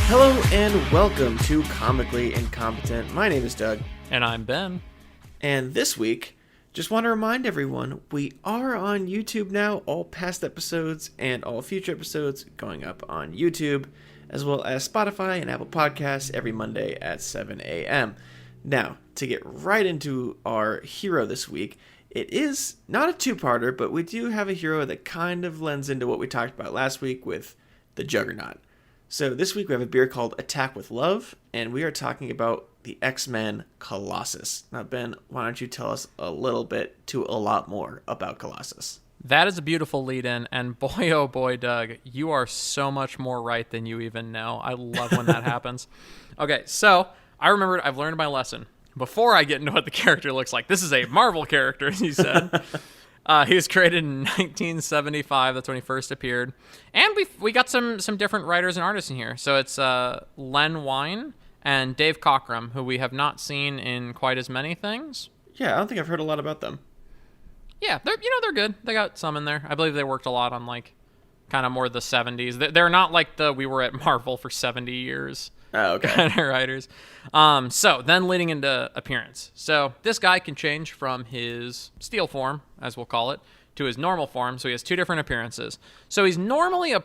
Hello and welcome to Comically Incompetent. My name is Doug. And I'm Ben. And this week, just want to remind everyone, we are on YouTube now. All past episodes and all future episodes going up on YouTube, as well as Spotify and Apple Podcasts every Monday at 7 a.m. Now, to get right into our hero this week, it is not a two-parter, but we do have a hero that kind of lends into what we talked about last week with the Juggernaut. So this week we have a beer called Attack with Love, and we are talking about the X-Men Colossus. Now, Ben, why don't you tell us a little bit to a lot more about Colossus? That is a beautiful lead-in, and boy, oh boy, Doug, you are so much more right than you even know. I love when that happens. Okay, so I remembered I've learned my lesson. Before I get into what the character looks like, this is a Marvel character, he said. He was created in 1975. That's when he first appeared. And we got some different writers and artists in here. So it's Len Wein and Dave Cockrum, who we have not seen in quite as many things. Yeah, I don't think I've heard a lot about them. Yeah, they're good. They got some in there. I believe they worked a lot on kind of more the 70s. They're not like we were at Marvel for 70 years. Oh, okay. Kind of writers. So then leading into appearance. So this guy can change from his steel form, as we'll call it, to his normal form. So he has two different appearances. So he's normally a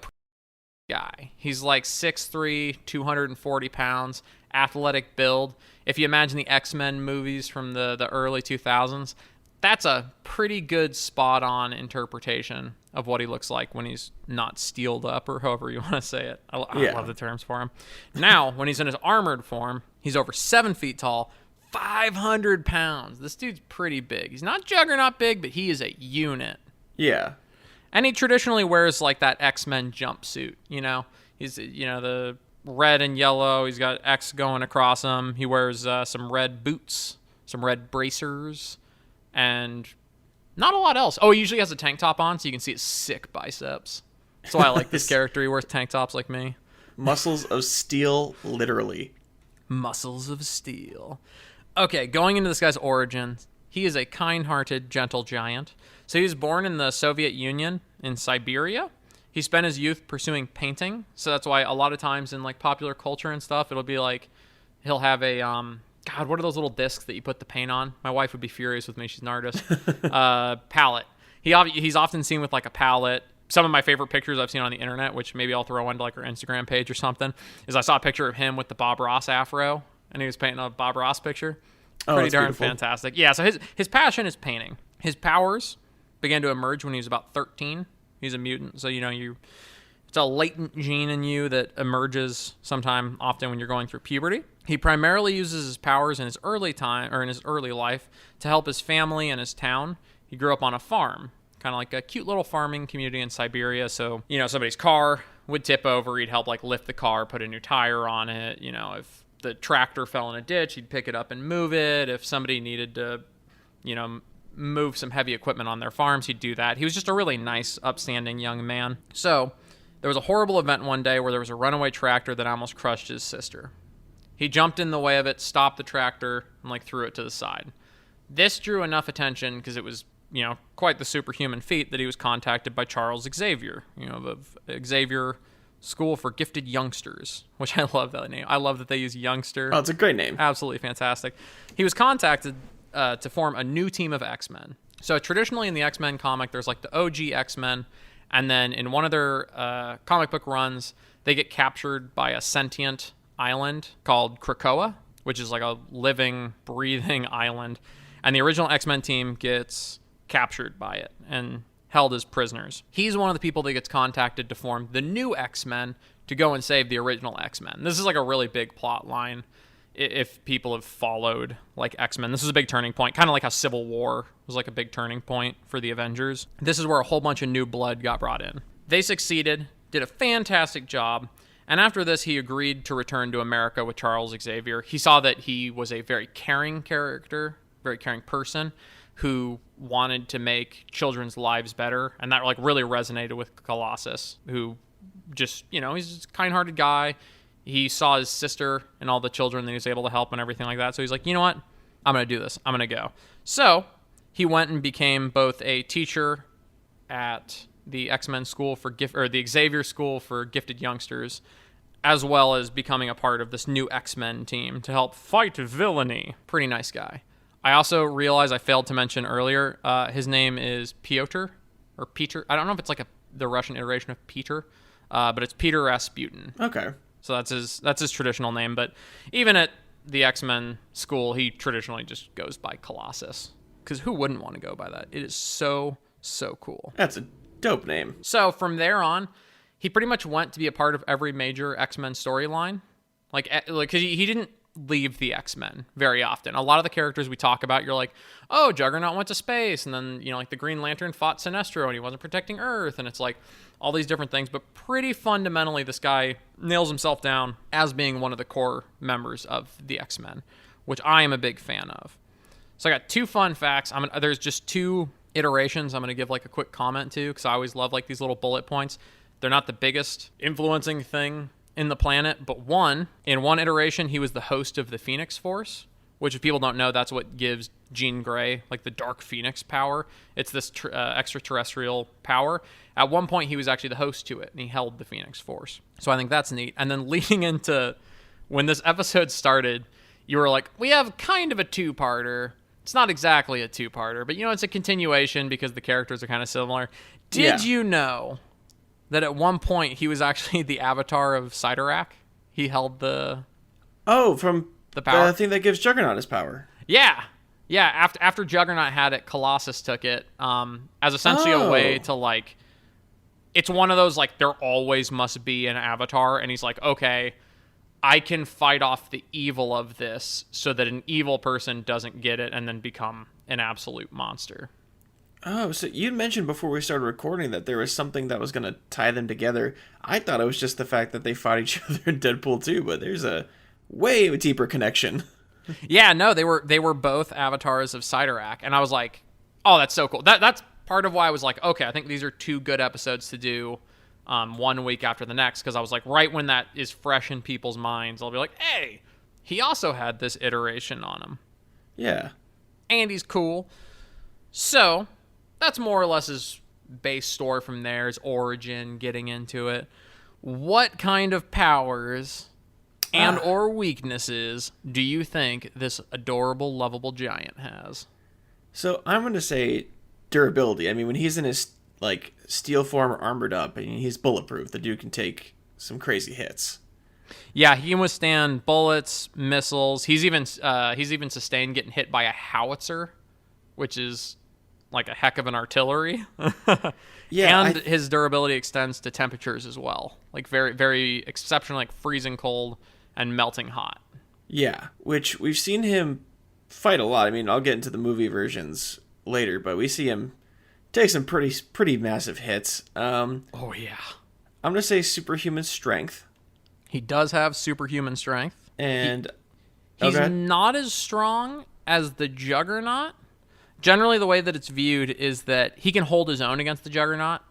guy. He's like 6'3", 240 pounds, athletic build. If you imagine the X-Men movies from the early 2000s, that's a pretty good spot-on interpretation of what he looks like when he's not steeled up, or however you want to say it. I love the terms for him. Now, when he's in his armored form, he's over 7 feet tall, 500 pounds. This dude's pretty big. He's not Juggernaut big, but he is a unit. Yeah. And he traditionally wears like that X-Men jumpsuit, you know? He's, the red and yellow. He's got X going across him. He wears some red boots, some red bracers, and not a lot else. Oh, he usually has a tank top on, so you can see his sick biceps. That's why I like this character. He wears tank tops like me. Muscles of steel, literally. Muscles of steel. Okay, going into this guy's origins, he is a kind-hearted, gentle giant. So he was born in the Soviet Union in Siberia. He spent his youth pursuing painting, so that's why a lot of times in popular culture and stuff, it'll be like he'll have a God, what are those little discs that you put the paint on? My wife would be furious with me. She's an artist. Palette. He's often seen with a palette. Some of my favorite pictures I've seen on the internet, which maybe I'll throw onto our Instagram page or something, is I saw a picture of him with the Bob Ross afro, and he was painting a Bob Ross picture. Pretty darn beautiful. Fantastic. Yeah, so his passion is painting. His powers began to emerge when he was about 13. He's a mutant, so it's a latent gene in you that emerges often when you're going through puberty. He primarily uses his powers in his early life to help his family and his town. He grew up on a farm, kind of like a cute little farming community in Siberia. So, somebody's car would tip over, he'd help lift the car, put a new tire on it. If the tractor fell in a ditch, he'd pick it up and move it. If somebody needed to, move some heavy equipment on their farms, he'd do that. He was just a really nice, upstanding young man. So there was a horrible event one day where there was a runaway tractor that almost crushed his sister. He jumped in the way of it, stopped the tractor, and threw it to the side. This drew enough attention because it was, quite the superhuman feat that he was contacted by Charles Xavier, the Xavier School for Gifted Youngsters, which I love that name. I love that they use youngster. Oh, it's a great name. Absolutely fantastic. He was contacted to form a new team of X-Men. So traditionally in the X-Men comic, there's the OG X-Men, and then in one of their comic book runs, they get captured by a sentient island called Krakoa, which is a living, breathing island. And the original X-Men team gets captured by it and held as prisoners. He's one of the people that gets contacted to form the new X-Men to go and save the original X-Men. This is a really big plot line if people have followed X-Men. This is a big turning point, kind of like how Civil War was a big turning point for the Avengers. This is where a whole bunch of new blood got brought in. They succeeded, did a fantastic job, and after this, he agreed to return to America with Charles Xavier. He saw that he was a very caring character, very caring person who wanted to make children's lives better, and that really resonated with Colossus, who just, he's a kind-hearted guy. He saw his sister and all the children that he was able to help and everything like that. So he's like, you know what? I'm going to do this. I'm going to go. So he went and became both a teacher at the X-Men School for the Xavier School for Gifted Youngsters, as well as becoming a part of this new X-Men team to help fight villainy. Pretty nice guy. I also realized I failed to mention earlier, his name is Piotr, or Peter. I don't know if it's like the Russian iteration of Peter, but it's Peter Rasputin. Okay. So that's his traditional name. But even at the X-Men school, he traditionally just goes by Colossus. Because who wouldn't want to go by that? It is so cool. That's a dope name. So from there on, he pretty much went to be a part of every major X-Men storyline. Like, cause he didn't leave the X-Men very often. A lot of the characters we talk about, you're like, oh, Juggernaut went to space, and then, like the Green Lantern fought Sinestro and he wasn't protecting Earth, and it's like all these different things. But pretty fundamentally, this guy nails himself down as being one of the core members of the X-Men, which I am a big fan of. So I got 2 fun facts. There's just 2 iterations I'm going to give like a quick comment to, because I always love like these little bullet points. They're not the biggest influencing thing in the planet, but in one iteration, he was the host of the Phoenix Force, which if people don't know, that's what gives Jean Grey like the Dark Phoenix power. It's this extraterrestrial power. At one point, he was actually the host to it, and he held the Phoenix Force. So I think that's neat. And then leading into when this episode started, you were like, we have kind of a 2-parter. It's not exactly a 2-parter, but it's a continuation because the characters are kind of similar. Did you know that at one point he was actually the avatar of Sidorak? He held the from the power. The thing that gives Juggernaut his power. Yeah. After Juggernaut had it, Colossus took it as essentially a way to like. It's one of those like there always must be an avatar, and he's like, okay, I can fight off the evil of this so that an evil person doesn't get it and then become an absolute monster. Oh, so you mentioned before we started recording that there was something that was going to tie them together. I thought it was just the fact that they fought each other in Deadpool 2, but there's a way deeper connection. Yeah, no, they were both avatars of Sidorak, and I was like, oh, that's so cool. That's part of why I was like, okay, I think these are 2 good episodes to do 1 week after the next, because I was like, right when that is fresh in people's minds, I'll be like, hey, he also had this iteration on him. Yeah. And he's cool. So that's more or less his base story from there, his origin, getting into it. What kind of powers and or weaknesses do you think this adorable, lovable giant has? So I'm going to say durability. I mean, when he's in his like steel form or armored up, and he's bulletproof, the dude can take some crazy hits. Yeah, he can withstand bullets, missiles. He's even sustained getting hit by a howitzer, which is like a heck of an artillery. Yeah, and his durability extends to temperatures as well, like very, very exceptional, like freezing cold and melting hot. Yeah, which we've seen him fight a lot. I mean, I'll get into the movie versions later, but we see him take some pretty massive hits. Oh yeah, I'm gonna say superhuman strength. He does have superhuman strength, and he's not as strong as the Juggernaut. Generally, the way that it's viewed is that he can hold his own against the Juggernaut.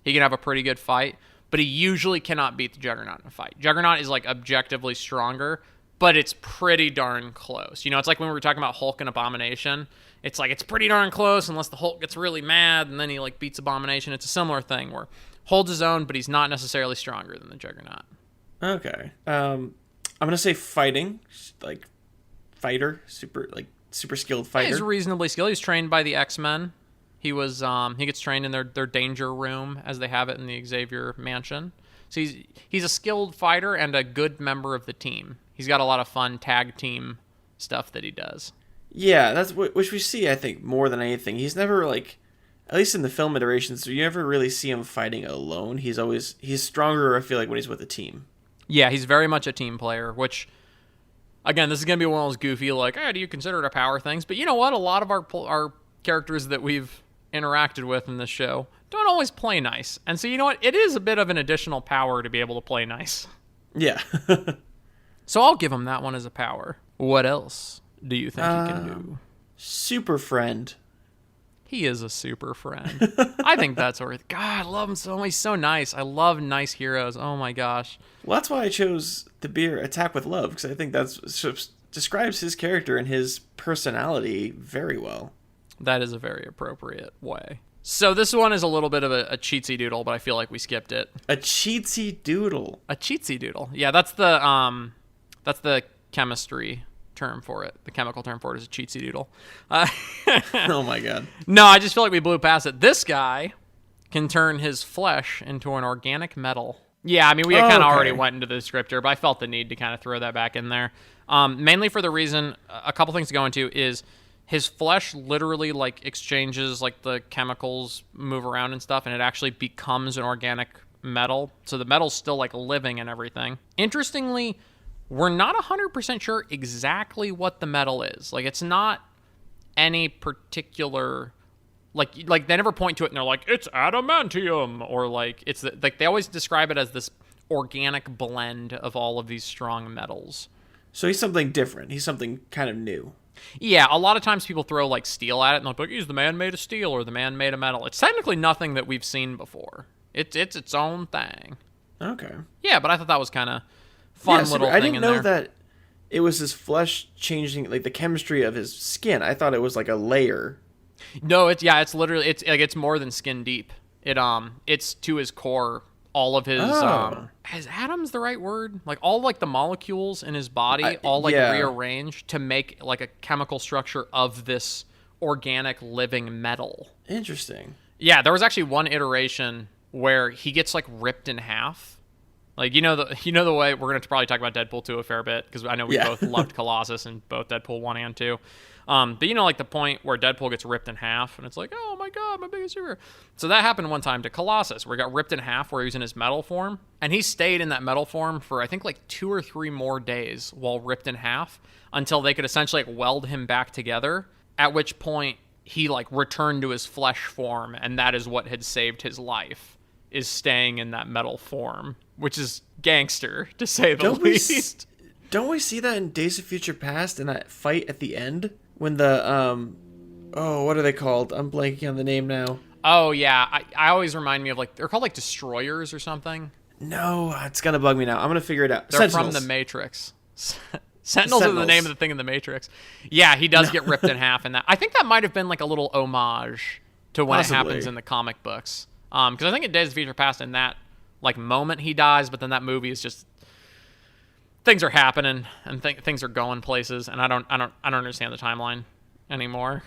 He can have a pretty good fight, but he usually cannot beat the Juggernaut in a fight. Juggernaut is like objectively stronger, but it's pretty darn close. It's like when we were talking about Hulk and Abomination. It's like it's pretty darn close unless the Hulk gets really mad and then he like beats Abomination. It's a similar thing where holds his own, but he's not necessarily stronger than the Juggernaut. Okay. I'm gonna say fighting, like fighter, super skilled fighter. He's reasonably skilled. He's trained by the X-Men. He gets trained in their danger room, as they have it in the Xavier mansion. So he's a skilled fighter and a good member of the team. He's got a lot of fun tag team stuff that he does. Yeah, that's which we see, I think, more than anything. He's never like, at least in the film iterations, you never really see him fighting alone. He's stronger, I feel like, when he's with a team. Yeah, he's very much a team player, which, again, this is going to be one of those goofy, like, do you consider it a power things? But you know what? A lot of our characters that we've interacted with in this show don't always play nice. And so you know what? It is a bit of an additional power to be able to play nice. Yeah. So I'll give him that one as a power. What else do you think he can do? Super friend. He is a super friend. I think that's worth. God, I love him so much. He's so nice. I love nice heroes. Oh my gosh. Well, that's why I chose the beer Attack with Love, because I think that describes his character and his personality very well. That is a very appropriate way So this one is a little bit of a cheatsy doodle, but I feel like we skipped it. A cheatsy doodle. A cheatsy doodle. Yeah, that's the chemistry term for it. The chemical term for it is a cheatsy doodle. Oh my god. No, I just feel like we blew past it. This guy can turn his flesh into an organic metal. Yeah, I mean, we kind of already went into the descriptor, but I felt the need to kind of throw that back in there. Mainly for the reason, a couple things to go into is his flesh literally like exchanges, like the chemicals move around and stuff, and it actually becomes an organic metal. So the metal's still like living and everything. Interestingly, we're not 100% sure exactly what the metal is. Like, it's not any particular, like they never point to it and they're like, it's adamantium, or like it's like they always describe it as this organic blend of all of these strong metals. So he's something different. He's something kind of new. Yeah, a lot of times people throw like steel at it and they'll be like, he's the man made of steel or the man made of metal. It's technically nothing that we've seen before. It's its own thing. Okay. Yeah, but I thought that was kind of fun little thing. I didn't in know there. that it was his flesh changing, like the chemistry of his skin. I thought it was like a layer. No, it's literally it's more than skin deep. It's to his core. All of his is atoms the right word? Like all like the molecules in his body rearranged to make like a chemical structure of this organic living metal. Interesting. Yeah, there was actually one iteration where he gets like ripped in half. Like the way we're going to probably talk about Deadpool 2 a fair bit because I know we both loved Colossus and both Deadpool 1 and 2. But like the point where Deadpool gets ripped in half and it's like, oh my god, my biggest superhero. So that happened one time to Colossus where he got ripped in half where he was in his metal form. And he stayed in that metal form for I think like 2 or 3 more days while ripped in half until they could essentially like weld him back together. At which point he like returned to his flesh form, and that is what had saved his life, is staying in that metal form, which is gangster to say the least. Don't we see that in Days of Future Past in that fight at the end when the what are they called? I'm blanking on the name now. Oh yeah, I always remind me of like they're called like destroyers or something. No, it's gonna bug me now. I'm gonna figure it out. They're Sentinels. From the Matrix. Sentinels are the name of the thing in the Matrix. Yeah, he does get ripped in half in that. I think that might have been like a little homage to when it happens in the comic books. Because I think in Days of Future Past, in that like moment he dies, but then that movie is just things are happening and things are going places, and I don't understand the timeline anymore.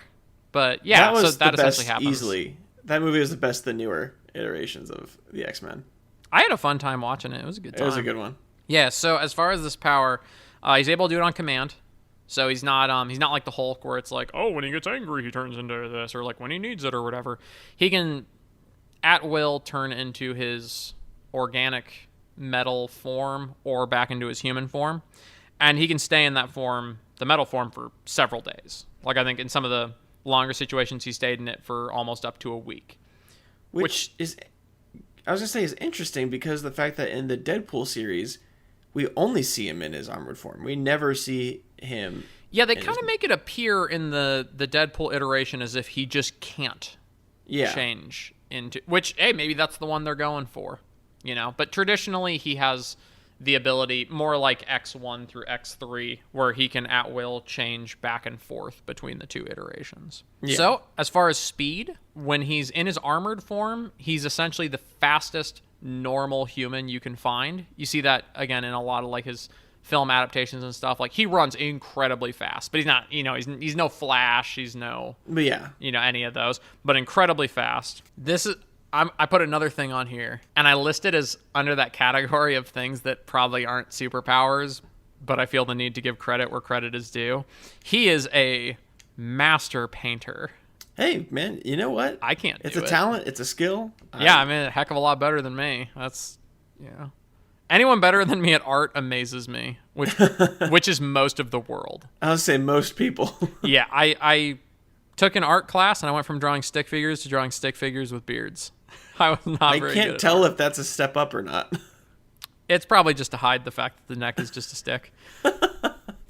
But yeah, that so that essentially happens. Easily, that movie was the best of the newer iterations of the X-Men. I had a fun time watching it. It was a good time. It was a good one. Yeah. So as far as this power, he's able to do it on command. So he's not like the Hulk where it's like, oh, when he gets angry he turns into this, or like when he needs it or whatever. He can at will turn into his organic metal form or back into his human form, and he can stay in that form, the metal form, for several days. Like I think in some of the longer situations he stayed in it for almost up to a week, which is, I was gonna say, is interesting because the fact that in the Deadpool series we only see him in his armored form. We never see him. Yeah, they kind of make it appear in the Deadpool iteration as if he just can't change into, which, hey, maybe that's the one they're going for, But traditionally, he has the ability, more like X1 through X3, where he can at will change back and forth between the 2 iterations. Yeah. So, as far as speed, when he's in his armored form, he's essentially the fastest normal human you can find. You see that, again, in a lot of like his film adaptations and stuff. Like, he runs incredibly fast, but he's not, he's no Flash, he's no, any of those, but incredibly fast. This is, I put another thing on here, and I listed as under that category of things that probably aren't superpowers, but I feel the need to give credit where credit is due. He is a master painter. Hey, man, you know what? I can't do it. It's a talent. It's a skill. Yeah, I mean, a heck of a lot better than me. That's, anyone better than me at art amazes me, which is most of the world. I would say most people. Yeah, I took an art class, and I went from drawing stick figures to drawing stick figures with beards. I was not very good. I can't tell if that's a step up or not. It's probably just to hide the fact that the neck is just a stick.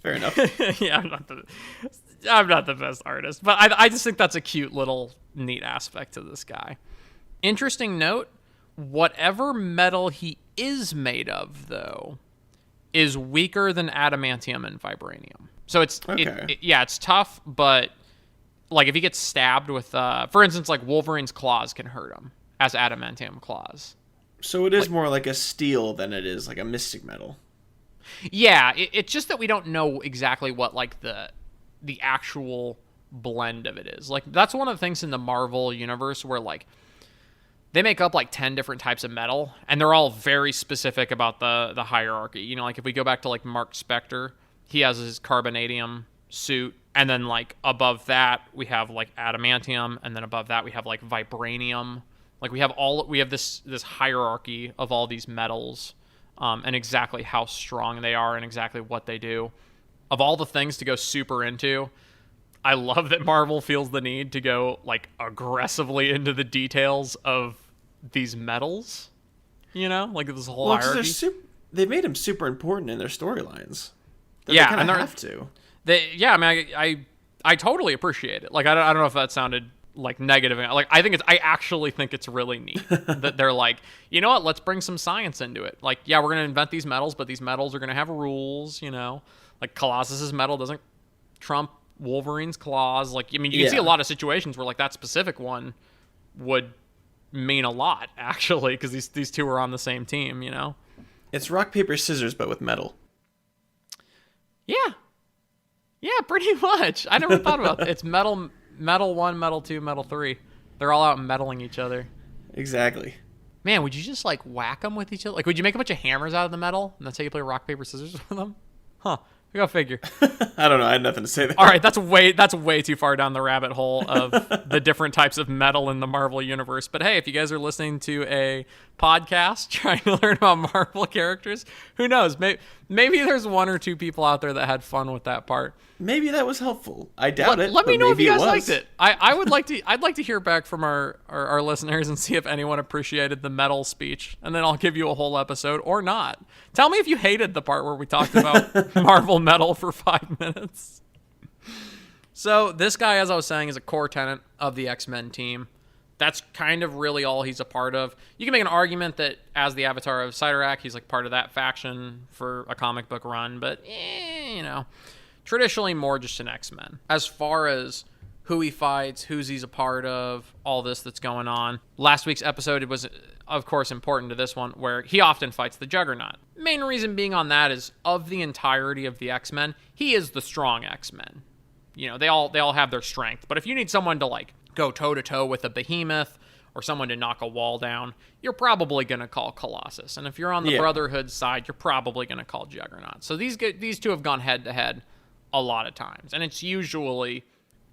Fair enough. Yeah, I'm not the best artist, but I just think that's a cute little neat aspect to this guy. Interesting note, whatever metal he is made of, though, is weaker than adamantium and vibranium. So it's it's tough, but like if he gets stabbed with, for instance, like Wolverine's claws can hurt him as adamantium claws. So it is more like a steel than it is like a mystic metal. Yeah, it's just that we don't know exactly what like the actual blend of it is. Like that's one of the things in the Marvel universe where like they make up like 10 different types of metal, and they're all very specific about the hierarchy. You know, like if we go back to like Mark Spector, he has his carbonadium suit, and then like above that we have like adamantium, and then above that we have like vibranium. Like we have this hierarchy of all these metals, and exactly how strong they are and exactly what they do. Of all the things to go super into, I love that Marvel feels the need to go like aggressively into the details of these metals. You know, like this whole hierarchy. They made them super important in their storylines. Yeah, they and they have to. I mean, I totally appreciate it. Like I don't know if that sounded like negative. Like I actually think it's really neat that they're like, you know what, let's bring some science into it. Like, yeah, we're gonna invent these metals, but these metals are gonna have rules. You know, like Colossus's metal doesn't trump Wolverine's claws. Like, I mean, you can see a lot of situations where like that specific one would mean a lot actually, because these two are on the same team. You know, it's rock paper scissors but with metal. Yeah, pretty much. I never thought about that. It's metal 1, metal 2, metal 3. They're all out meddling each other. Exactly. Man, would you just like whack them with each other? Like, would you make a bunch of hammers out of the metal and that's how you play rock paper scissors with them? Huh. Go figure. I don't know. I had nothing to say there. All right, that's way too far down the rabbit hole of the different types of metal in the Marvel universe. But hey, if you guys are listening to a podcast trying to learn about Marvel characters, who knows? Maybe there's one or two people out there that had fun with that part. Maybe that was helpful. I doubt it. Let me know if you guys liked it. I'd like to hear back from our listeners and see if anyone appreciated the metal speech, and then I'll give you a whole episode or not. Tell me if you hated the part where we talked about Marvel metal for 5 minutes. So this guy, as I was saying, is a core tenet of the X-Men team. That's kind of really all he's a part of. You can make an argument that as the avatar of Cyttorak, he's like part of that faction for a comic book run, but you know, traditionally more just an X-Men. As far as who he fights, who's he's a part of, all this that's going on. Last week's episode, it was, of course, important to this one, where he often fights the Juggernaut. Main reason being on that is, of the entirety of the X-Men, he is the strong X-Men. You know, they all have their strength. But if you need someone to, like, go toe-to-toe with a behemoth or someone to knock a wall down, you're probably going to call Colossus. And if you're on the Brotherhood side, you're probably going to call Juggernaut. So these two have gone head-to-head a lot of times. And it's usually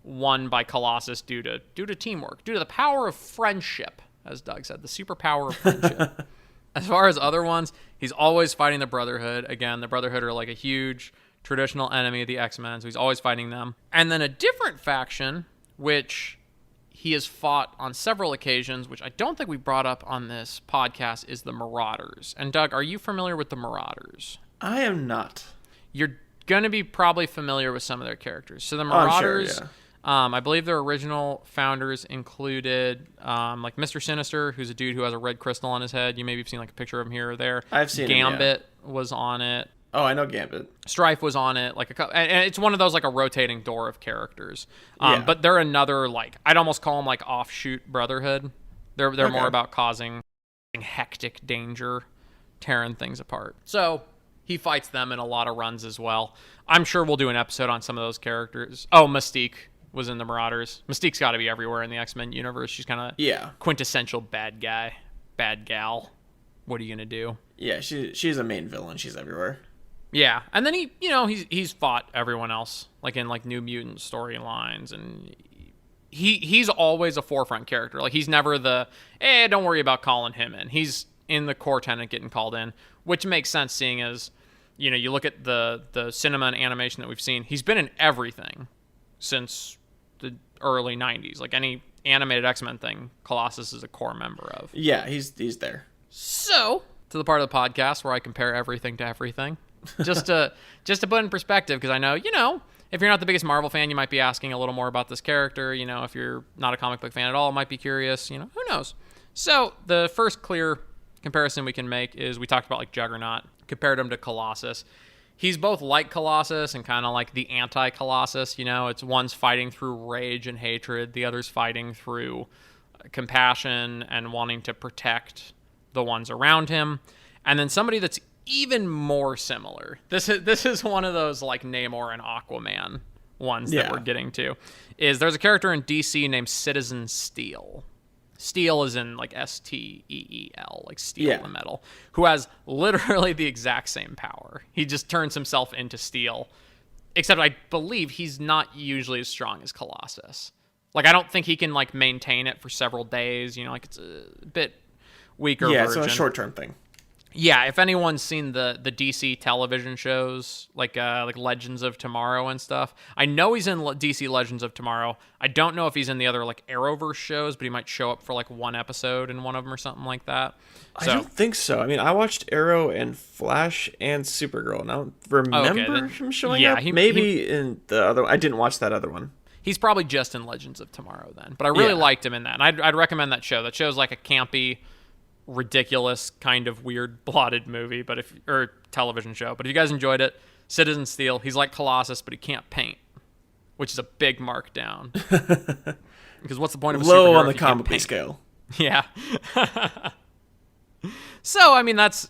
won by Colossus due to teamwork, due to the power of friendship, as Doug said, the superpower of friendship. As far as other ones, he's always fighting the Brotherhood. Again, the Brotherhood are like a huge traditional enemy of the X-Men, so he's always fighting them. And then a different faction, which he has fought on several occasions, which I don't think we brought up on this podcast, is the Marauders. And Doug, are you familiar with the Marauders? I am not. You're going to be probably familiar with some of their characters. So the Marauders, sure, yeah. I believe their original founders included like Mr. Sinister, who's a dude who has a red crystal on his head. You maybe have seen like a picture of him here or there. I've seen Gambit was on it. Oh, I know Gambit. Strife was on it, like and it's one of those like a rotating door of characters. But they're another, like, I'd almost call them like offshoot Brotherhood. They're more about causing hectic danger, tearing things apart. So he fights them in a lot of runs as well. I'm sure we'll do an episode on some of those characters. Oh, Mystique was in the Marauders. Mystique's got to be everywhere in the X-Men universe. She's kind of quintessential bad guy, bad gal. What are you gonna do? Yeah, she's a main villain. She's everywhere. Yeah, and then he's fought everyone else, like in like New Mutant storylines, and he's always a forefront character. Like he's never the don't worry about calling him in. He's in the core tenet getting called in, which makes sense seeing as, you know, you look at the cinema and animation that we've seen. He's been in everything since the early 90s. Like any animated X-Men thing, Colossus is a core member of. Yeah, he's there. So to the part of the podcast where I compare everything to everything. just to put in perspective, because I know, you know, if you're not the biggest Marvel fan, you might be asking a little more about this character. You know, if you're not a comic book fan at all, might be curious. You know, who knows? So the first clear comparison we can make is we talked about like Juggernaut, compared him to Colossus. he's both like Colossus and kind of like the anti-Colossus. It's one's fighting through rage and hatred, the other's fighting through compassion and wanting to protect the ones around him. And then somebody that's even more similar. This is one of those like Namor and Aquaman ones that we're getting to. Is there's a character in DC named Citizen Steel. Steel is in like Steel, like steel the metal, who has literally the exact same power. He just turns himself into steel, except I believe he's not usually as strong as Colossus. Like, I don't think he can like maintain it for several days. Like it's a bit weaker version. It's a short-term thing. Yeah, if anyone's seen the DC television shows, like Legends of Tomorrow and stuff, I know he's in DC Legends of Tomorrow. I don't know if he's in the other like Arrowverse shows, but he might show up for like one episode in one of them or something like that. I don't think so. I mean, I watched Arrow and Flash and Supergirl, and I don't remember him showing up. Maybe in the other. I didn't watch that other one. He's probably just in Legends of Tomorrow then, but I really liked him in that, and I'd recommend that show. That show's like a campy, ridiculous kind of weird blotted movie or television show, but if you guys enjoyed it, Citizen Steel, he's like Colossus but he can't paint, which is a big mark down. Because what's the point of a low superhero on the if you can't comic book paint? scale? Yeah. So I mean that's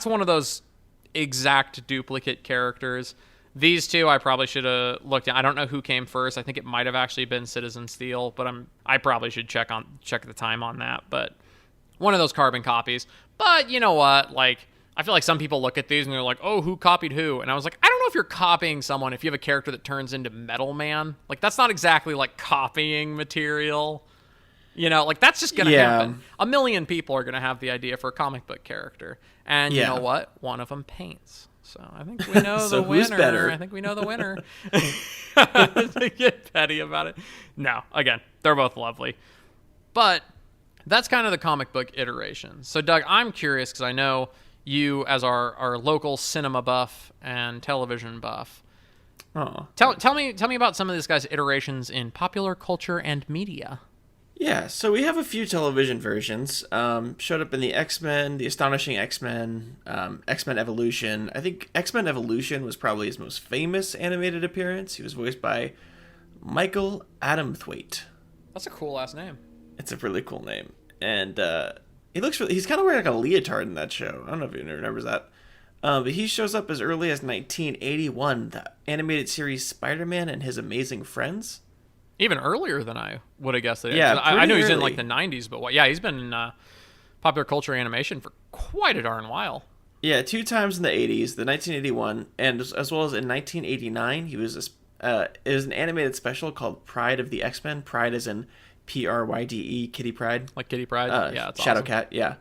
one of those exact duplicate characters. These two I probably should have looked at. I don't know who came first. I think it might have actually been Citizen Steel, but I probably should check the time on that, but one of those carbon copies. But you know what? Like, I feel like some people look at these and they're like, oh, who copied who? And I was like, I don't know if you're copying someone if you have a character that turns into Metal Man. Like, that's not exactly like copying material. Like that's just going to happen. A million people are going to have the idea for a comic book character. And you know what? One of them paints. So I think we know so the winner. Who's better? I think we know the winner. Get petty about it. No, again, they're both lovely. But that's kind of the comic book iteration. So, Doug, I'm curious because I know you, as our local cinema buff and television buff, tell me about some of this guy's iterations in popular culture and media. Yeah, so we have a few television versions. Showed up in the X-Men, the Astonishing X-Men, X-Men Evolution. I think X-Men Evolution was probably his most famous animated appearance. He was voiced by Michael Adamthwaite. That's a cool last name. It's a really cool name. And he's kind of wearing like a leotard in that show. I don't know if anyone remembers that. But he shows up as early as 1981, the animated series Spider-Man and His Amazing Friends. Even earlier than I would have guessed. I knew he's in like the 90s, but he's been in popular culture animation for quite a darn while. Yeah, 2 times in the 80s, the 1981, and as well as in 1989, he was it was an animated special called Pride of the X-Men. Pride as in Pryde, Kitty Pryde. Like Kitty Pryde? Yeah, it's Shadowcat, yeah.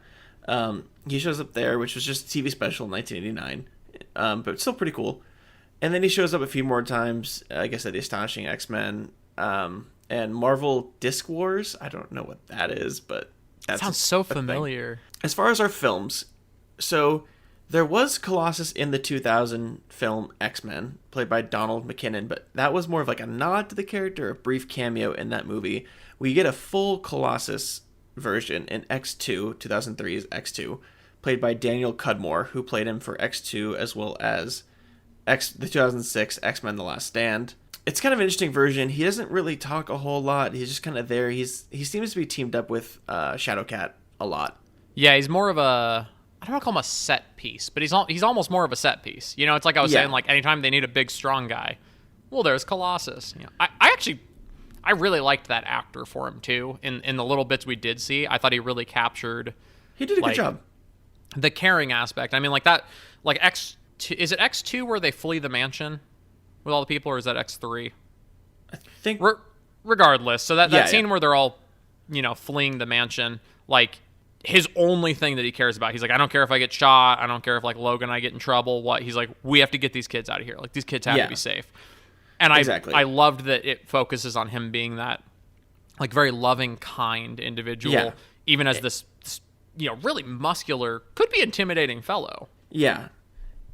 He shows up there, which was just a TV special in 1989, but still pretty cool. And then he shows up a few more times, I guess, at the Astonishing X-Men, and Marvel Disc Wars. I don't know what that is, but that sounds so familiar. As far as our films, so there was Colossus in the 2000 film X-Men, played by Donald McKinnon, but that was more of like a nod to the character, a brief cameo in that movie. We get a full Colossus version in X2, 2003's X2, played by Daniel Cudmore, who played him for X2 as well as the 2006 X-Men The Last Stand. It's kind of an interesting version. He doesn't really talk a whole lot. He's just kind of there. He seems to be teamed up with Shadowcat a lot. Yeah, he's more of a, I don't want to call him a set piece, but he's almost more of a set piece. It's like I was saying, like anytime they need a big, strong guy, well, there's Colossus. I really liked that actor for him too. In the little bits we did see, I thought he really captured. He did a good job. The caring aspect. I mean, like that, like X2, is it X2 where they flee the mansion with all the people, or is that X3? I think. Regardless, so that scene where they're all, fleeing the mansion, like his only thing that he cares about, he's like, I don't care if I get shot, I don't care if like Logan and I get in trouble. What he's like, we have to get these kids out of here. Like these kids have to be safe. And I loved that it focuses on him being that like very loving, kind individual, even as this really muscular, could be intimidating fellow. Yeah,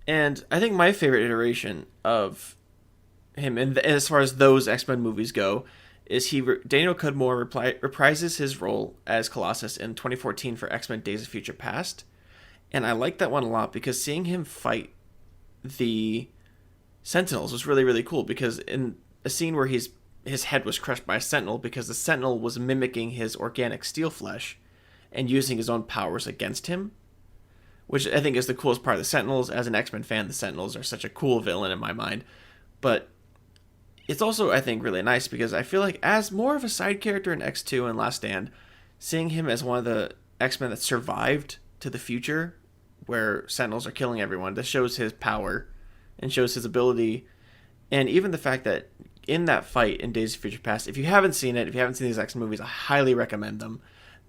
and I think my favorite iteration of him, and as far as those X-Men movies go, is Daniel Cudmore reprises his role as Colossus in 2014 for X-Men Days of Future Past. And I like that one a lot because seeing him fight the Sentinels was really, really cool, because in a scene where his head was crushed by a Sentinel because the Sentinel was mimicking his organic steel flesh and using his own powers against him, which I think is the coolest part of the Sentinels. As an X-Men fan, the Sentinels are such a cool villain in my mind. But it's also, I think, really nice because I feel like as more of a side character in X2 and Last Stand, seeing him as one of the X-Men that survived to the future where Sentinels are killing everyone, this shows his power and shows his ability. And even the fact that in that fight in Days of Future Past, if you haven't seen it, if you haven't seen these X-Men movies, I highly recommend them.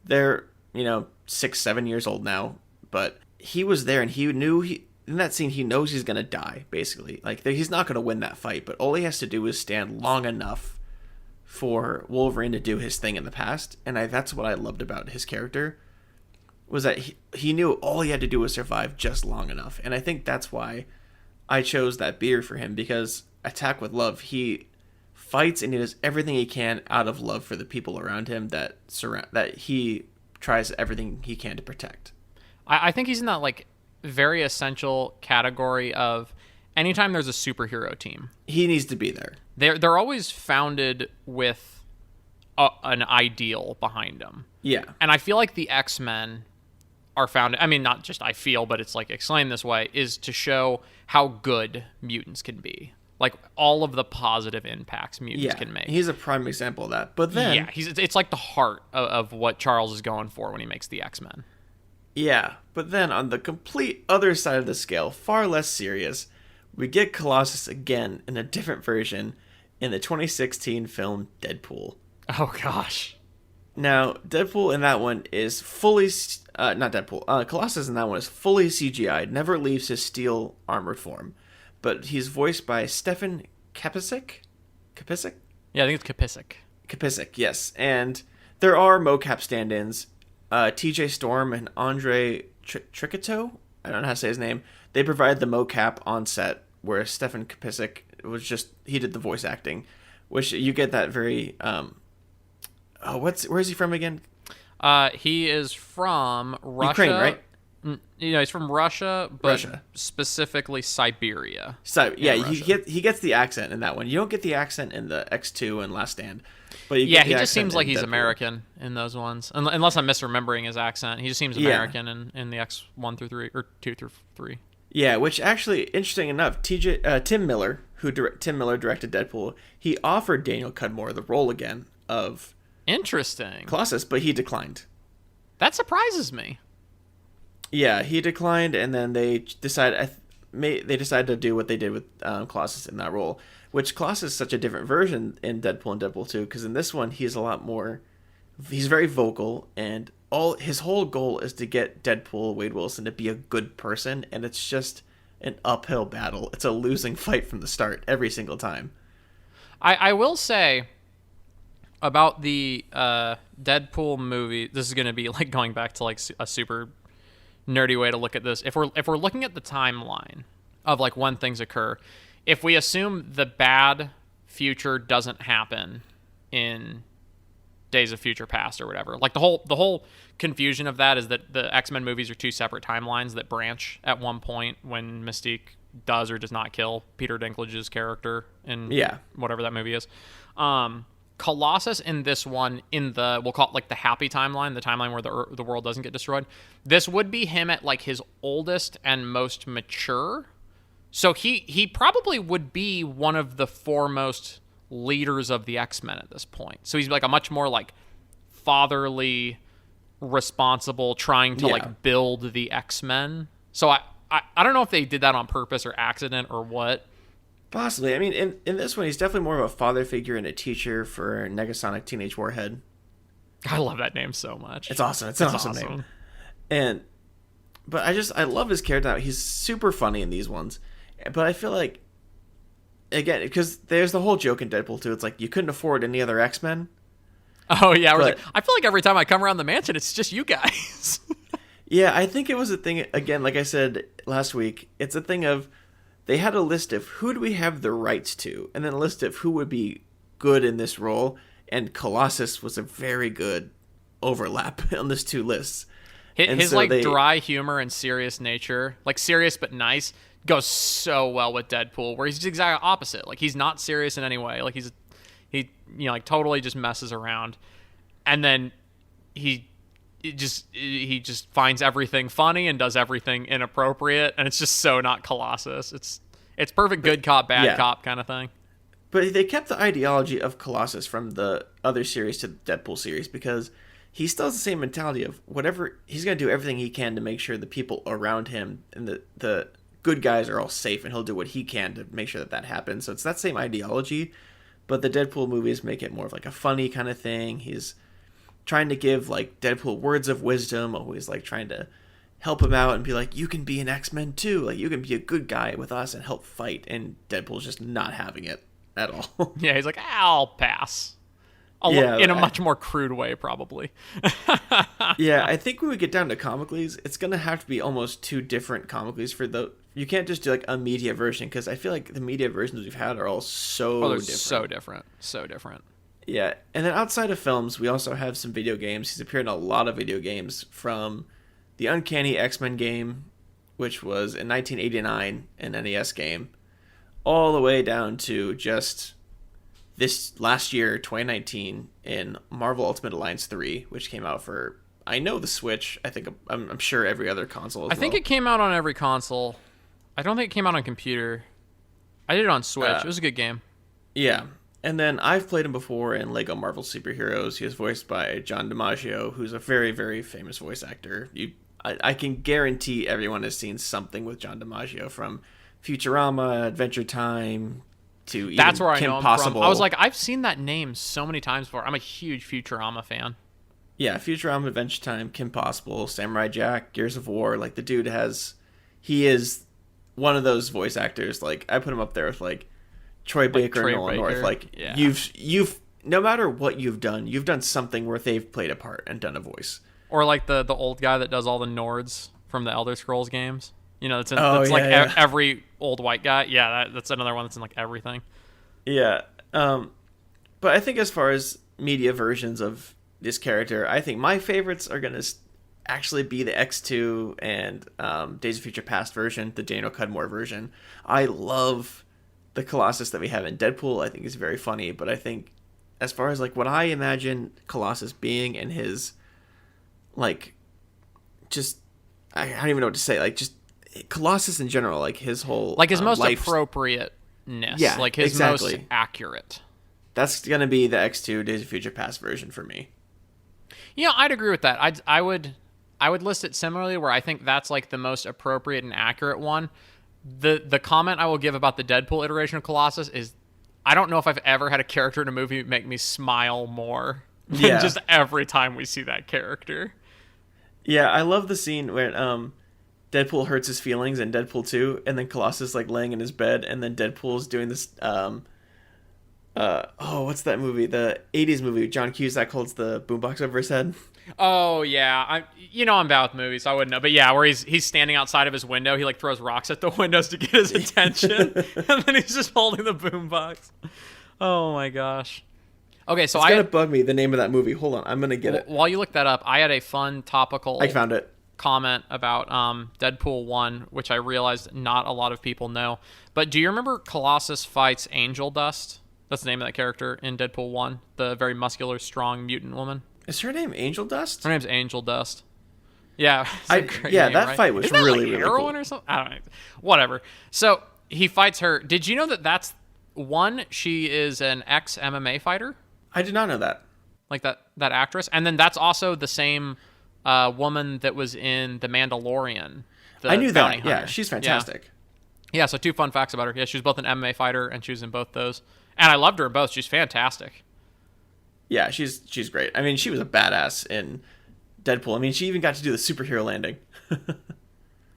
They're, 6-7 years old now, but he was there and he knew in that scene, he knows he's going to die, basically. Like, he's not going to win that fight, but all he has to do is stand long enough for Wolverine to do his thing in the past. And that's what I loved about his character, was that he knew all he had to do was survive just long enough. And I think that's why I chose that beard for him, because Attack with Love, he fights and he does everything he can out of love for the people around him that he tries everything he can to protect. I think he's in that very essential category of anytime there's a superhero team, he needs to be there. They're always founded with an ideal behind them. Yeah. And I feel like the X-Men are founded, I mean, not just I feel, but it's explained this way, is to show how good mutants can be. Like all of the positive impacts mutants can make. He's a prime example of that. But then it's like the heart of what Charles is going for when he makes the X-Men. Yeah, but then on the complete other side of the scale, far less serious, we get Colossus again in a different version in the 2016 film Deadpool. Oh gosh. Now, Deadpool in that one is fully not Deadpool. Colossus in that one is fully CGI'd, never leaves his steel armored form. But he's voiced by Stefan Kapicic? Kapicic? Yeah, I think it's Kapicic. Kapicic, yes. And there are mocap stand-ins. TJ Storm and Andre Tricato, I don't know how to say his name, they provided the mocap on set, where Stefan Kapicic he did the voice acting, which you get that very, where is he from again? He is from Russia. Ukraine, right? He's from Russia, but specifically Siberia. He gets the accent in that one. You don't get the accent in the X2 and Last Stand. But he just seems like he's Deadpool. American in those ones. Unless I'm misremembering his accent. He just seems American in the X1 through 3, or 2 through 3. Yeah, which actually, interesting enough, Tim Miller directed Deadpool, he offered Daniel Cudmore the role again of Colossus, but he declined. That surprises me. Yeah, he declined, and then they decided to do what they did with Colossus in that role, which Colossus is such a different version in Deadpool and Deadpool 2, because in this one he's very vocal, and his whole goal is to get Deadpool, Wade Wilson, to be a good person, and it's just an uphill battle. It's a losing fight from the start every single time. I will say about the Deadpool movie, this is going to be going back to a super nerdy way to look at this. If we're looking at the timeline of when things occur, if we assume the bad future doesn't happen in Days of Future Past or whatever, the whole confusion of that is that the X-Men movies are two separate timelines that branch at one point when Mystique does or does not kill Peter Dinklage's character in whatever that movie is. Colossus in this one, we'll call it the happy timeline, the timeline where the world doesn't get destroyed. This would be him at his oldest and most mature. So he probably would be one of the foremost leaders of the X-Men at this point. So he's a much more fatherly, responsible, trying to build the X-Men. So I don't know if they did that on purpose or accident or what. Possibly. I mean, in this one, he's definitely more of a father figure and a teacher for Negasonic Teenage Warhead. I love that name so much. It's awesome. It's an awesome name. But I love his character. He's super funny in these ones. But I feel again, because there's the whole joke in Deadpool 2. It's you couldn't afford any other X-Men. Oh, yeah. I feel every time I come around the mansion, it's just you guys. Yeah, I think it was a thing, again, like I said last week, it's a thing of, they had a list of who do we have the rights to, and then a list of who would be good in this role, and Colossus was a very good overlap on those two lists. His dry humor and serious nature, serious but nice, goes so well with Deadpool, where he's the exact opposite. Like, he's not serious in any way. Like, like totally just messes around, and then he just finds everything funny and does everything inappropriate, and it's just so not Colossus. It's perfect good cop, bad cop kind of thing. But they kept the ideology of Colossus from the other series to the Deadpool series, because he still has the same mentality of whatever he's going to do everything he can to make sure the people around him and the good guys are all safe, and he'll do what he can to make sure that happens. So it's that same ideology, but the Deadpool movies make it more of like a funny kind of thing. He's trying to give like Deadpool words of wisdom, always like trying to help him out and be like, you can be an X-Men too, like you can be a good guy with us and help fight. And Deadpool's just not having it at all. Yeah, he's like, I'll pass. In a much more crude way, probably. Yeah, I think when we get down to comicalies, it's gonna have to be almost two different comicalies for the. You can't just do like a media version, because I feel like the media versions we've had are all so different. So different. Yeah, and then outside of films, we also have some video games. He's appeared in a lot of video games, from the Uncanny X-Men game, which was in 1989, an NES game, all the way down to just this last year, 2019, in Marvel Ultimate Alliance 3, which came out for, I know, the Switch. I think I'm sure every other console as well. I think it came out on every console. I don't think it came out on computer. I did it on Switch. It was a good game. Yeah. And then I've played him before in Lego Marvel Superheroes. He is voiced by John DiMaggio, who's a very, very famous voice actor. I can guarantee everyone has seen something with John DiMaggio, from Futurama, Adventure Time, to even That's where Kim I know him Possible. from. I was like, I've seen that name so many times before. I'm a huge Futurama fan. Yeah, Futurama, Adventure Time, Kim Possible, Samurai Jack, Gears of War. Like, the dude he is one of those voice actors. Like, I put him up there with like Troy Baker and Nolan North. Like, yeah. you've no matter what you've done something where they've played a part and done a voice. Or like the old guy that does all the Nords from the Elder Scrolls games. You know, that's every old white guy. Yeah, that's another one that's in like everything. Yeah, but I think as far as media versions of this character, I think my favorites are gonna actually be the X2 and Days of Future Past version, the Daniel Cudmore version. I love the Colossus that we have in Deadpool. I think is very funny, but I think as far as like what I imagine Colossus being, and his like, just I don't even know what to say. Like, just Colossus in general, like his whole like his most appropriateness. Yeah, like his exactly. most accurate. That's gonna be the X2 Days of Future Past version for me. You know, I'd agree with that. I would list it similarly, where I think that's like the most appropriate and accurate one. The comment I will give about the Deadpool iteration of Colossus is, I don't know if I've ever had a character in a movie make me smile more than just every time we see that character. Yeah, I love the scene where Deadpool hurts his feelings in Deadpool 2, and then Colossus like laying in his bed, and then Deadpool's doing this what's that movie? The 80s movie John Cusack holds the boombox over his head. Oh yeah, I'm bad with movies, so I wouldn't know. But yeah, where he's standing outside of his window, he like throws rocks at the windows to get his attention, and then he's just holding the boombox. Oh my gosh. Okay, so it's gonna bug me, the name of that movie. Hold on, I'm gonna get it. While you look that up, I had a fun topical. I found it. Comment about Deadpool 1, which I realized not a lot of people know. But do you remember Colossus fights Angel Dust? That's the name of that character in Deadpool 1, the very muscular, strong mutant woman. Is her name Angel Dust? Her name's Angel Dust. Yeah. That name, right? fight was Isn't that really, like really heroin cool. Or something? I don't know. Whatever. So he fights her. Did you know that's one, she is an ex-MMA fighter? I did not know that. Like that actress. And then that's also the same woman that was in The Mandalorian. I knew that. Hunter. Yeah, she's fantastic. Yeah, so 2 fun facts about her. Yeah, she was both an MMA fighter, and she was in both those. And I loved her in both. She's fantastic. Yeah, she's great. I mean, she was a badass in Deadpool. I mean, she even got to do the superhero landing.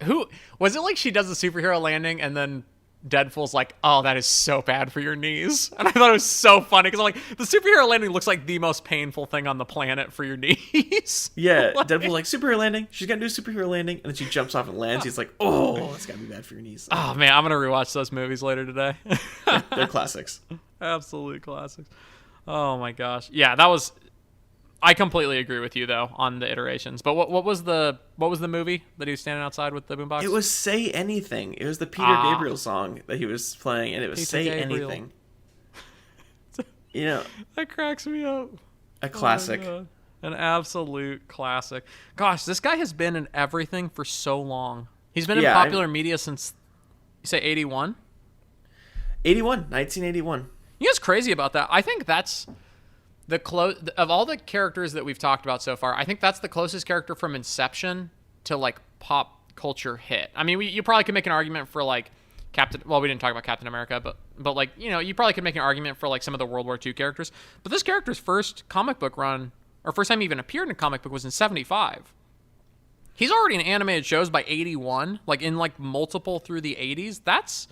Who was it? Like, she does the superhero landing, and then Deadpool's like, "Oh, that is so bad for your knees." And I thought it was so funny, because I'm like, the superhero landing looks like the most painful thing on the planet for your knees. Yeah, like, Deadpool's like, superhero landing. She's gonna do a superhero landing, and then she jumps off and lands. He's like, "Oh, that's gotta be bad for your knees." Oh man, I'm gonna rewatch those movies later today. They're classics. Absolute classics. Oh my gosh. Yeah, that was I completely agree with you though on the iterations. But what was the movie that he was standing outside with the boombox? It was Say Anything. It was the Peter Ah, Gabriel song that he was playing, and it was Peter Say Gabriel. Anything. You know, that cracks me up. a classic. Oh my God. An absolute classic. Gosh, this guy has been in everything for so long. He's been in popular media since, you say 81? 1981. You know what's crazy about that? I think that's the of all the characters that we've talked about so far, I think that's the closest character from Inception to like pop culture hit. I mean, you probably could make an argument for like we didn't talk about Captain America, but like, you know, you probably could make an argument for like some of the World War II characters. But this character's first comic book run, or first time he even appeared in a comic book, was in 75. He's already in animated shows by 81, like in like multiple through the 80s. That's,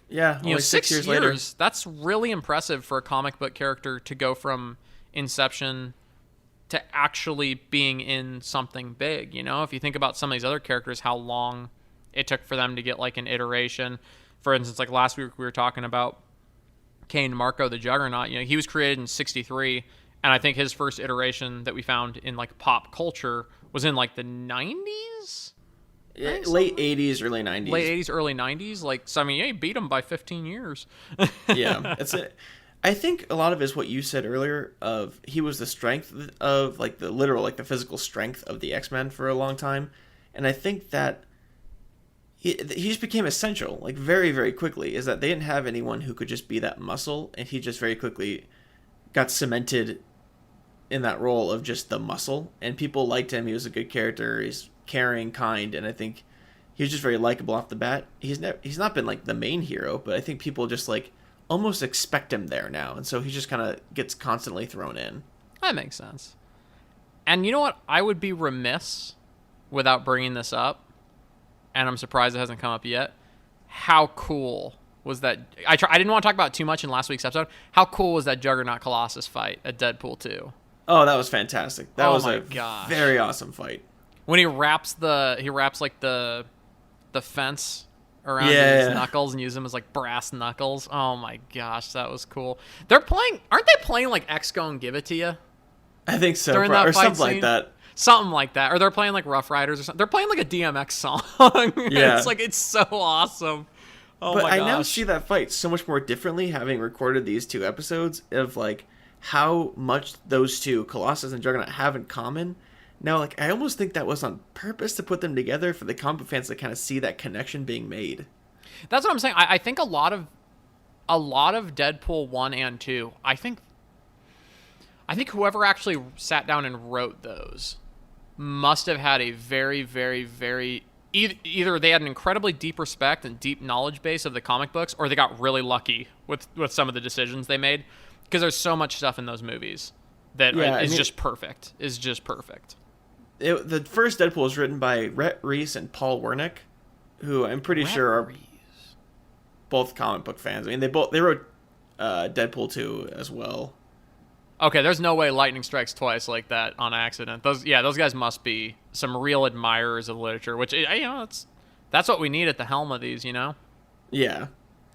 yeah, you know, 6 years later. That's really impressive for a comic book character to go from Inception to actually being in something big. You know, if you think about some of these other characters, how long it took for them to get like an iteration. For instance, like last week we were talking about Kane Marco the Juggernaut. You know, he was created in 63, and I think his first iteration that we found in like pop culture was in like the 90s. Yeah, late 80s, early 90s. Late 80s, early 90s. Like, so I mean, yeah, he beat him by 15 years. Yeah, that's it. I think a lot of it is what you said earlier of he was the strength of like the literal, like the physical strength of the X-Men for a long time. And I think that he just became essential, like very, very quickly, is that they didn't have anyone who could just be that muscle. And he just very quickly got cemented in that role of just the muscle. And people liked him. He was a good character. He's caring, kind. And I think he was just very likable off the bat. He's not been like the main hero, but I think people just like almost expect him there now, and so he just kind of gets constantly thrown in. That makes sense. And you know what? I would be remiss without bringing this up, and I'm surprised it hasn't come up yet. How cool was that? I didn't want to talk about it too much in last week's episode. How cool was that Juggernaut Colossus fight at Deadpool 2? Oh, that was fantastic. That was a gosh. very awesome fight. When he wraps like the fence around his knuckles and use them as like brass knuckles. Oh my gosh, that was cool. Aren't they playing like X Gon Give It To You? I think so, during that or fight something scene? like that. Something like that. Or they're playing like Rough Riders or something. They're playing like a DMX song. Yeah. It's like, it's so awesome. Oh but my gosh. I now see that fight so much more differently, having recorded these two episodes, of like how much those two, Colossus and Juggernaut, have in common. Now, like, I almost think that was on purpose to put them together for the comic fans to kind of see that connection being made. That's what I'm saying. I think a lot of Deadpool 1 and 2, I think whoever actually sat down and wrote those must have had a very, very, very... Either they had an incredibly deep respect and deep knowledge base of the comic books, or they got really lucky with some of the decisions they made. Because there's so much stuff in those movies that is just perfect. The first Deadpool was written by Rhett Reese and Paul Wernick, who I'm pretty sure are both comic book fans. I mean, they wrote Deadpool 2 as well. Okay, there's no way lightning strikes twice like that on accident. Those guys must be some real admirers of literature, which, you know, that's what we need at the helm of these, you know? Yeah.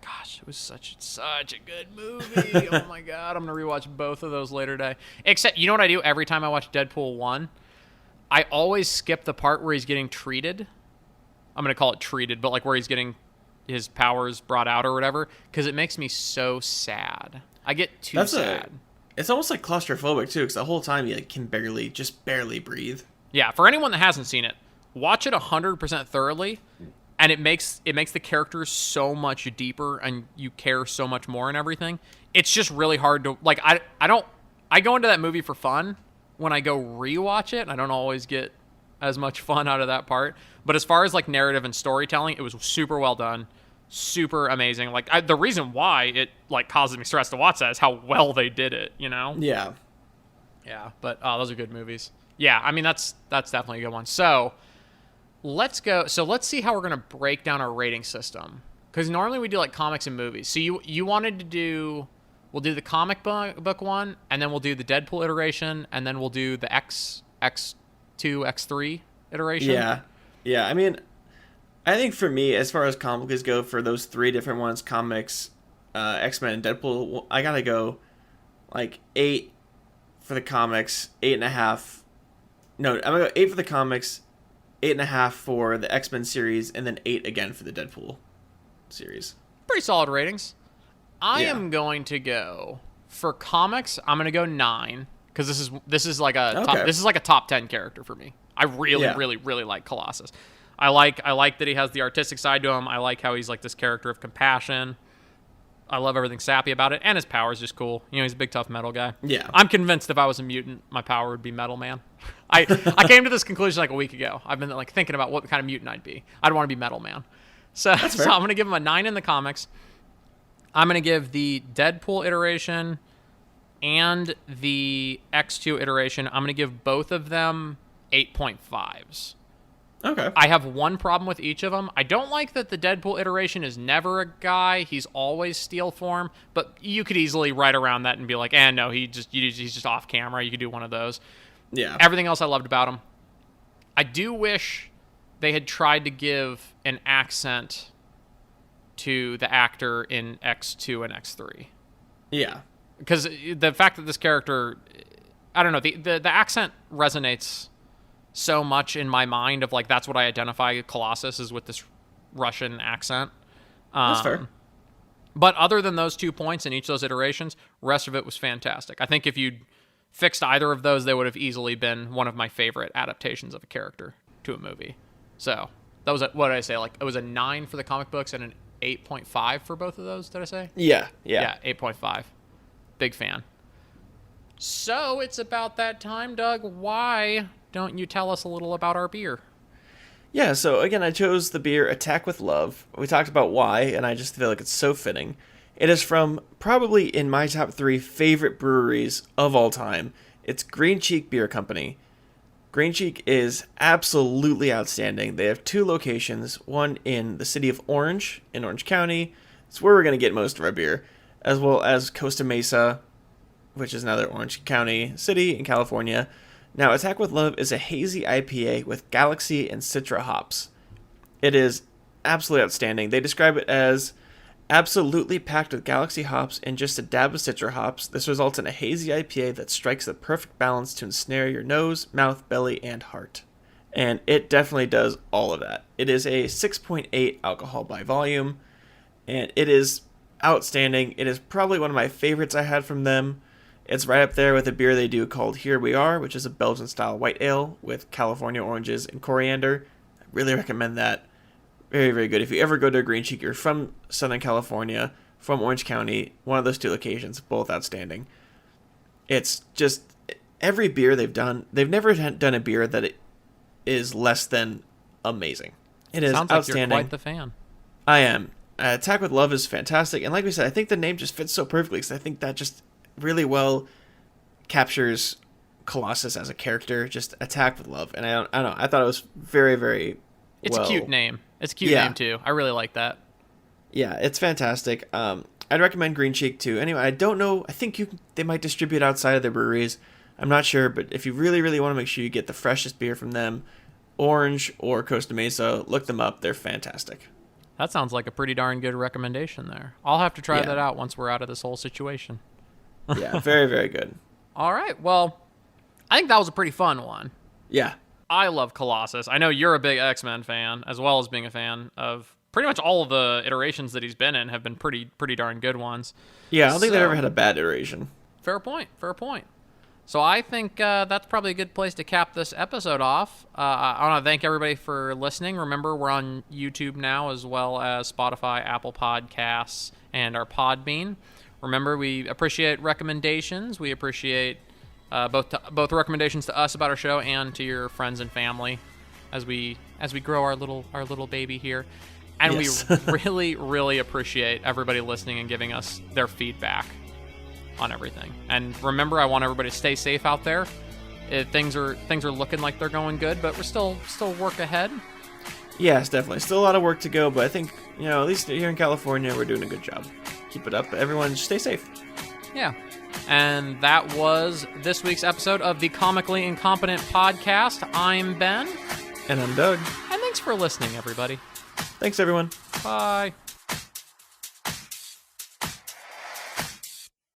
Gosh, it was such a good movie. Oh my god, I'm gonna rewatch both of those later today. Except, you know what I do every time I watch Deadpool 1? I always skip the part where he's getting treated. I'm going to call it treated, but like where he's getting his powers brought out or whatever, because it makes me so sad. I get too sad. It's almost like claustrophobic, too, because the whole time you can barely breathe. Yeah, for anyone that hasn't seen it, watch it 100% thoroughly, and it makes the characters so much deeper, and you care so much more and everything. It's just really hard to... Like, I go into that movie for fun. When I go rewatch it, I don't always get as much fun out of that part. But as far as like narrative and storytelling, it was super well done, super amazing. Like the reason why it like causes me stress to watch that is how well they did it. You know? Yeah. Yeah. But those are good movies. Yeah. I mean, that's definitely a good one. So let's go. So let's see how we're gonna break down our rating system, because normally we do like comics and movies. So you wanted to do. We'll do the comic book one, and then we'll do the Deadpool iteration, and then we'll do the X2, X3 iteration. Yeah. I mean, I think for me, as far as comic books go, for those three different ones, comics, X-Men, and Deadpool, I gotta go like 8, for the comics, 8.5. No, I'm going to go 8 for the comics, 8.5 for the X-Men series, and then 8 again for the Deadpool series. Pretty solid ratings. I am going to go for comics. I'm going to go 9 because this is like a top 10 character for me. I really like Colossus. I like that he has the artistic side to him. I like how he's like this character of compassion. I love everything sappy about it, and his power is just cool. You know, he's a big tough metal guy. Yeah, I'm convinced if I was a mutant, my power would be Metal Man. I came to this conclusion like a week ago. I've been like thinking about what kind of mutant I'd be. I'd want to be Metal Man. So I'm going to give him a 9 in the comics. I'm going to give the Deadpool iteration and the X2 iteration, I'm going to give both of them 8.5s. Okay. I have one problem with each of them. I don't like that the Deadpool iteration is never a guy. He's always steel form, but you could easily write around that and be like, no, he's just off camera. You could do one of those. Yeah. Everything else I loved about him. I do wish they had tried to give an accent to the actor in X2 and X3. Yeah. Because the fact that this character, I don't know, the accent resonates so much in my mind of like, that's what I identify Colossus is with this Russian accent. That's fair. But other than those 2 points in each of those iterations, rest of it was fantastic. I think if you'd fixed either of those, they would have easily been one of my favorite adaptations of a character to a movie. So that was what did I say? Like it was a 9 for the comic books and an 8.5 for both of those. Did I say? Yeah. 8.5. Big fan. So it's about that time, Doug. Why don't you tell us a little about our beer? Yeah, so again, I chose the beer Attack with Love. We talked about why, and I just feel like it's so fitting. It is from probably in my top 3 favorite breweries of all time. It's Green Cheek Beer Company. Green Cheek is absolutely outstanding. They have 2 locations, one in the city of Orange, in Orange County. It's where we're going to get most of our beer, as well as Costa Mesa, which is another Orange County city in California. Now, Attack with Love is a hazy IPA with Galaxy and Citra hops. It is absolutely outstanding. They describe it as absolutely packed with Galaxy hops and just a dab of Citra hops. This results in a hazy IPA that strikes the perfect balance to ensnare your nose, mouth, belly, and heart. And it definitely does all of that. It is a 6.8 alcohol by volume, and it is outstanding. It is probably one of my favorites I had from them. It's right up there with a beer they do called Here We Are, which is a Belgian-style white ale with California oranges and coriander. I really recommend that. Very, very good. If you ever go to a Green Cheek, you're from Southern California, from Orange County, one of those 2 locations, both outstanding. It's just, every beer they've done, they've never done a beer that is less than amazing. It is outstanding. Sounds like you're quite the fan. I am. Attack with Love is fantastic. And like we said, I think the name just fits so perfectly because I think that just really well captures Colossus as a character. Just Attack with Love. And I don't know. I thought it was very, very It's a cute name. It's a cute name, too. I really like that. Yeah, it's fantastic. I'd recommend Green Cheek, too. Anyway, I don't know. I think they might distribute outside of their breweries. I'm not sure, but if you really, really want to make sure you get the freshest beer from them, Orange or Costa Mesa, look them up. They're fantastic. That sounds like a pretty darn good recommendation there. I'll have to try that out once we're out of this whole situation. Yeah, very, very good. All right. Well, I think that was a pretty fun one. Yeah. I love Colossus. I know you're a big X-Men fan, as well as being a fan of pretty much all of the iterations that he's been in have been pretty darn good ones. Yeah, I don't think they've ever had a bad iteration. Fair point. So I think that's probably a good place to cap this episode off. I want to thank everybody for listening. Remember, we're on YouTube now, as well as Spotify, Apple Podcasts, and our Podbean. Remember, we appreciate recommendations. We appreciate both recommendations to us about our show and to your friends and family as we grow our little baby here. And yes. We really, really appreciate everybody listening and giving us their feedback on everything. And remember, I want everybody to stay safe out there. Things are looking like they're going good, but we're still work ahead. Yes, definitely. Still a lot of work to go, but I think, at least here in California, we're doing a good job. Keep it up. Everyone, stay safe. Yeah. And that was this week's episode of the Comically Incompetent Podcast. I'm Ben. And I'm Doug. And thanks for listening, everybody. Thanks, everyone. Bye.